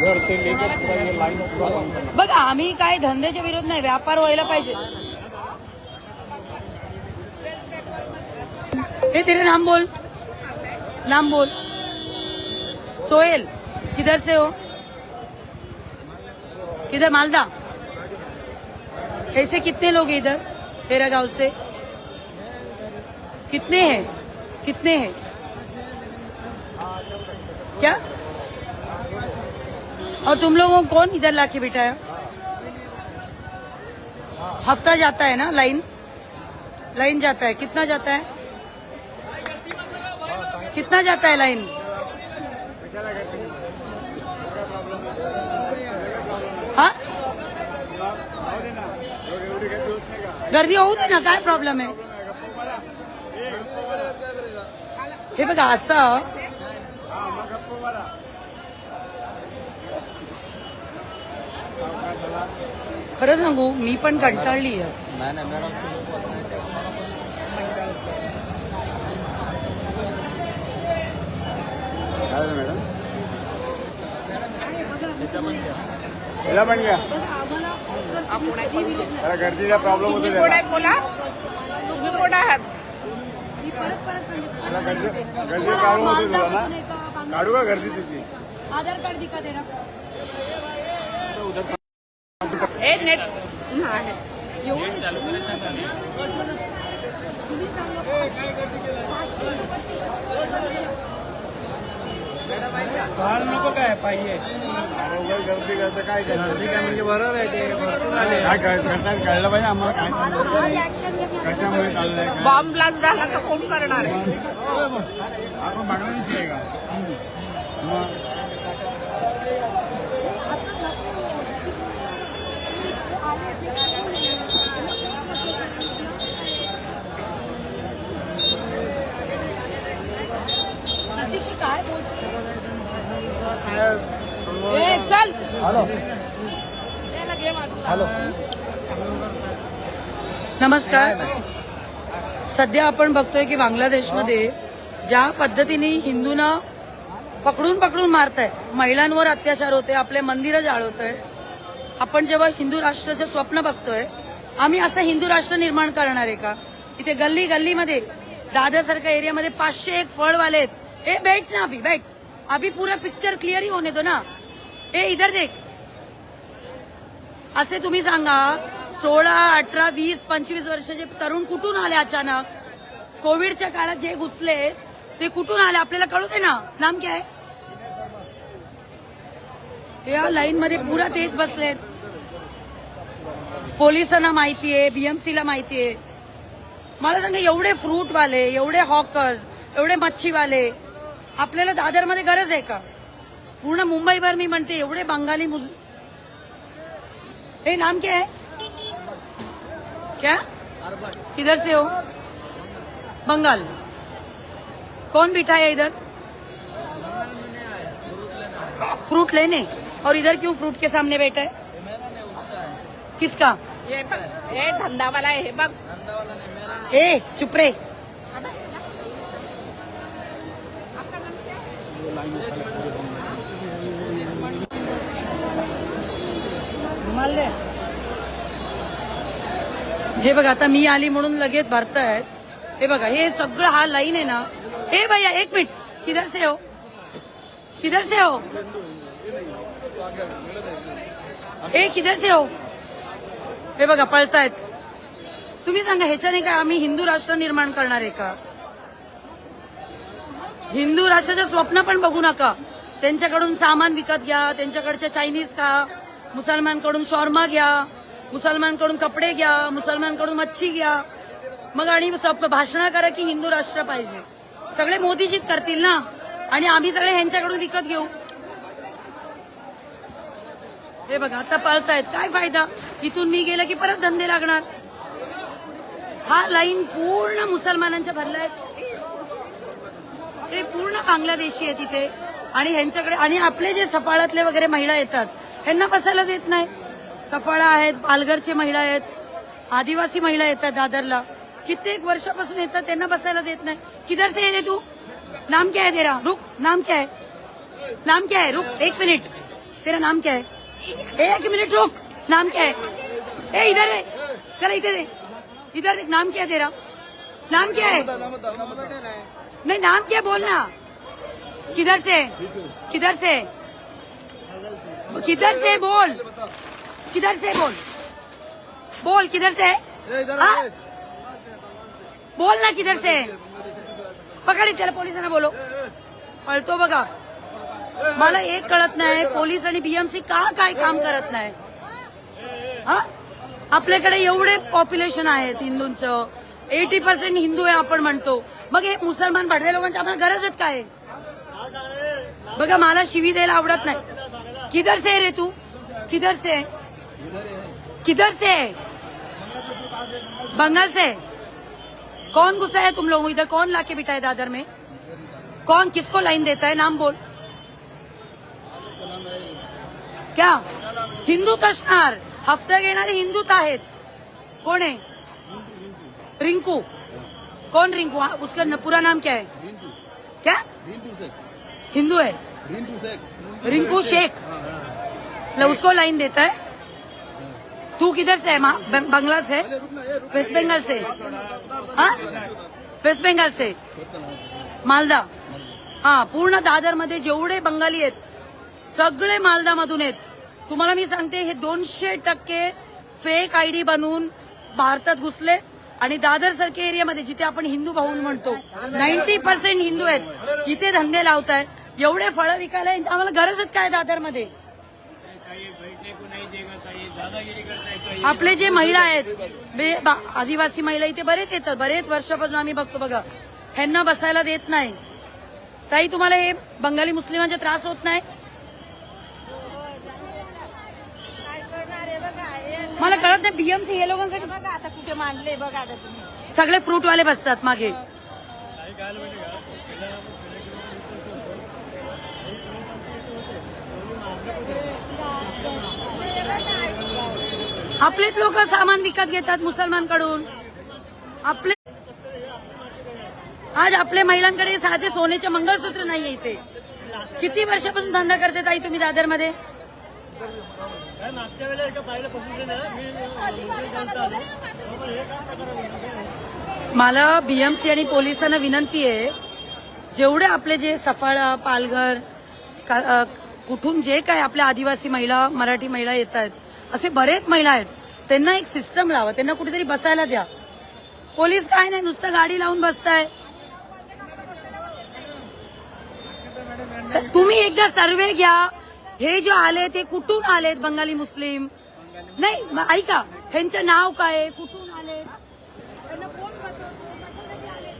घर से लेकर पूरा ये लाइन पूरा बंद करना। बघा आम्ही काय धंद्याच्या विरोध नाही, व्यापार व्हायला पाहिजे. हे तेरे नाम बोल, नाम बोल. सोहेल, किधर से हो? किधर? मालदा. ऐसे कितने लोग हैं इधर तेरा गांव से? कितने हैं? कितने हैं? क्या? और तुम लोगों को कौन इधर लाके बिठाया? हफ्ता जाता है ना लाइन? लाइन जाता है, कितना जाता है? कितना जाता है लाइन? हाँ, गर्दी होऊ दे ना, काय प्रॉब्लेम आहे? हे बघा असं खरं सांगू, मी पण कंटाळली आहे. मेरा बन गया. अरे गर्दीचा प्रॉब्लेम होतो त्याला. बोला तुम्ही कोण आहात? गर्दी प्रॉब्लेम होतो तुला ना. काढू का गर्दी तुझी? आधार कार्ड दिखा तेरा. ए नेट आहे. काल नको काय पाहिजे. गर्दी करतं काय म्हणजे बरोबर आहे ते. काय कळलं पाहिजे आम्हाला, काय चाललं, कशामुळे चाललंय. बॉम्ब ब्लास्ट झाला तर कोण करणार आहे? आपण बांगलादेशी आहे का? काय बोलतो? चल. Hello hello. नमस्कार. सध्या आपण बघतोय की बांगलादेशमध्ये ज्या पद्धतीने हिंदूंना पकडून पकडून मारतायत, महिलांवर अत्याचार होते, आपले मंदिरं जाळवतोय. आपण जेव्हा हिंदू राष्ट्राचं स्वप्न बघतोय, आम्ही असं हिंदू राष्ट्र निर्माण करणार आहे का? इथे गल्ली गल्लीमध्ये दादरसारख्या एरियामध्ये 501 फळवाले आहेत. ए बैठ ना, अभी बैठ, अभी पूरा पिक्चर क्लियर ही होने दो ना. ए इधर देख. असे तुम्ही सांगा, 16, 18, 20, 25 वर्षाचे तरुण कुठून आले अचानक? कोविडच्या काळात जे घुसले ते कुठून आले आपल्याला कळू दे ना. नाम क्या है? या लाईन मध्ये पुरा तेच बसलेत. पोलिसांना माहितीये, बीएमसीला माहितीये. मला सांगा, एवढे फ्रूटवाले, एवढे हॉकर्स, एवढे मच्छीवाले, आपल्याला दादरमध्ये गरज आहे का? पूर्ण मुंबईभर मी म्हणते एवढे बंगाली ए नाम क्या है? क्या? किधर से हो? बंगाल. कौन बिठा है इधर? फ्रूट लेने. और इधर क्यों फ्रूट के सामने बैठा है? किसका? ये धंदावाला आहे हे बघ. ए चुप रे. हे बघा, आता मी आली म्हणून लगेच भरतायत. हे बघा, हे सगळं हा लाईन आहे ना. ए भैया एक मिनिट, किधर से हो? किधर से हो? ए किधर से हो? हे बघा पळतायत. तुम्ही सांगा, ह्याच्याने काय आम्ही हिंदू राष्ट्र निर्माण करणार आहे का? हिंदू राष्ट्राचं स्वप्न पण बघू नका. त्यांच्याकडून सामान विकत घ्या, त्यांच्याकडचे चायनीज खा, मुसलमानकडून शॉर्मा घ्या, मुसलमानकडून कपडे घ्या, मुसलमानकडून मच्छी घ्या, मग आणि भाषण करा की हिंदू राष्ट्र पाहिजे. सगळे मोदीजीच करतील ना, आणि आम्ही सगळे ह्यांच्याकडून विकत घेऊ. हे बघा आता पळतायत. काय फायदा? इथून मी गेलं की परत धंदे लागणार. हा लाईन पूर्ण मुसलमानांच्या भरलाय. ते पूर्ण बांगलादेशी आहे तिथे. आणि ह्यांच्याकडे आणि आपले जे सफाळ्यातले वगैरे महिला येतात ह्यांना बसायला देत नाही. सफाळा आहेत, पालघरची महिला आहेत, आदिवासी महिला येतात दादरला, कित्येक वर्षापासून येतात, त्यांना बसायला देत नाही. किधर से है तू? नाम क्या है तेरा? रुक, नाम क्या है? नाम क्या है? रुक एक मिनिट. तेरा नाम क्या है? एक मिनट रुक, नाम क्या है? ए इधर है, चल इधर है, इधर देख, नाम क्या है तेरा? नाम क्या है? नहीं नाम क्या है बोलना? किधर से? किधर से? किधर से बोल? किधर से बोल? बोल किधर से? हाँ? बोल ना किधर से? पकडी त्याला पोलिसांना बोलो. पळतो बघा. मला एक कळत नाही पोलीस आणि बीएमसी का काय काम करत नाही. हा आपल्याकडे एवढे पॉप्युलेशन आहेत हिंदूंचं 80% हिंदू आहे आपण म्हणतो मग हे मुसलमान भडवे लोकांची आपल्याला गरजच काय बघा मला शिवी द्यायला आवडत नाही. किधर से रे तू? किधर से? किधर से? बंगाल से? कौन गुस्सा है तुम लोग इधर? कौन लाके बिठाए दादर में? कौन किसको लाइन देता है? नाम बोल. क्या हिंदूत असणार? हफ्ता घेणारे हिंदूत आहेत. कोण आहे? रिंकू. कौन रिंकू? उसका पूरा नाम क्या है? क्या हिंदू है? रिंकू शेख. उसको लाइन देता है. तू किधर से है? बंगला से? वेस्ट बंगाल से? हाँ वेस्ट बंगाल से? मालदा. हा पूर्ण दादर मध्ये जेवढे बंगाली आहेत सगळे मालदा मधून आहेत. तुम्हाला मी सांगते हे 200% फेक आयडी बनवून भारतात घुसले आणि दादर सारख्या एरियामध्ये जिथे आपण हिंदू भाऊ म्हणतो 90% हिंदू आहेत इथे धंदे लावतायत. एवढे फळं विकायला आम्हाला गरजच काय दादरमध्ये? आपले जे महिला आहेत आदिवासी महिला इथे बरेच येतात. बरेच वर्षापासून आम्ही बघतो बघा ह्यांना बसायला देत नाही. ताई तुम्हाला हे बंगाली मुस्लिमांचा त्रास होत नाही? मला कळत नाही. बीएमसी हे लोकांसाठी बघा आता कुठे मांडले बघा आता तुम्ही. सगळे फ्रूटवाले बसतात मागे. आपलेच लोक सामान विकत घेतात मुसलमानकडून. आपले आज आपल्या महिलांकडे साधे सोन्याचे मंगळसूत्र नाहीये इथे. किती वर्षापासून धंदा करते ताई तुम्ही दादरमध्ये? मला बीएमसी आणि पोलिसांना विनंती आहे जेवढे आपले जे सफाळा पालघर कुठून जे काय आपल्या आदिवासी महिला मराठी महिला येत आहेत असे बरेच महिला आहेत त्यांना एक सिस्टम लावा. त्यांना कुठेतरी बसायला द्या. पोलीस काय नाही नुसतं गाडी लावून बसताय. तुम्ही एकदा सर्वे घ्या. हे जे आले ते कुठून आलेत? बंगाली मुस्लिम नाही. ऐका ह्यांचं नाव काय? कुठून आले? त्यांना कोण बसवतो? कशासाठी आले?